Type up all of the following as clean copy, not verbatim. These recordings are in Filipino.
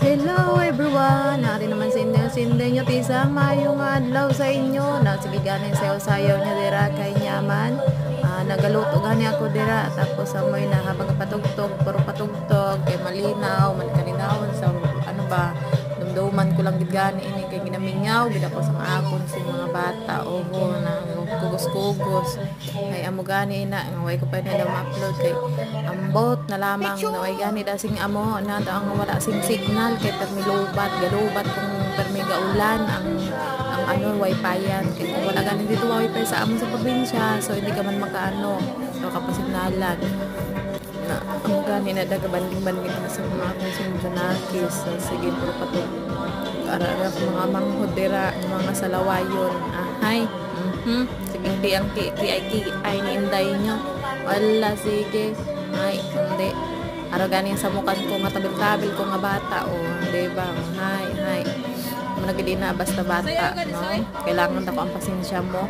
Hello everyone! Nari naman sinday nyo tisang mayong adlaw sa inyo. Sige ganin sayaw-sayaw niya dira kay nyaman. Nagaluto gani ako dira. Tapos amoy na habang patugtog, puro patugtog. Kay malinaw, malikalinawon sa ano ba. Dumduman ko lang gid gani ini kay ginamingaw. Gid ako sa akon sa mga bata. Oho na kugos-kugos. Kay amo gani na. Way ko pa nila ma-upload kay ambot na lamang na way gani dasing amo na ang wala sing signal kay permilubat galubat kung permiga ulan ang ano wifi yan kay kung wala gani dito wifi sa amo sa probinsya so hindi ka man makaano so kapasignalan na amo gani na daga banding-banding na sa mga konsumentanakis so sige puro pato para mga manghod dira mga salawayon hi sige di ang ay ni inday nyo wala sige ay hindi araw ganin sa mukan ko nga tabil-tabil ko nga bata o di ba hay managili na basta bata no kailangan ako ang pasensya mo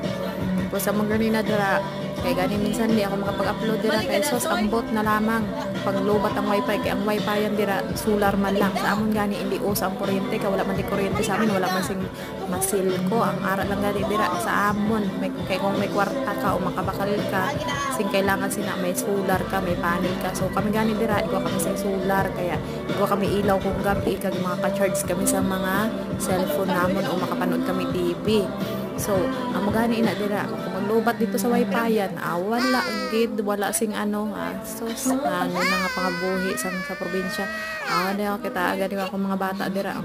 tapos sa mga ganin na dira kay ganin minsan di ako makapag-upload dira kay sos ambot na lamang paglubat ang wifi kay ang wifi yan dira solar man lang sa amon gani hindi us ang kuryente kay wala man di kuryente sa amin wala man sing masil ko ang ara lang gani dira sa amon kay kung may kwarta ka o makabakal ka sing kailangan sina may solar ka may panel ka so kami gani dira igwa kami sa solar kaya igwa kami ilaw kung gabi kag mga ka-charge kami sa mga cellphone namon o makapanood kami TV so amo gani ina dira kung maglubat dito sa wifi yan wala gid wala sing ano so ano na nga pangabuhi sa probinsya di ako kita gani ako mga bata dira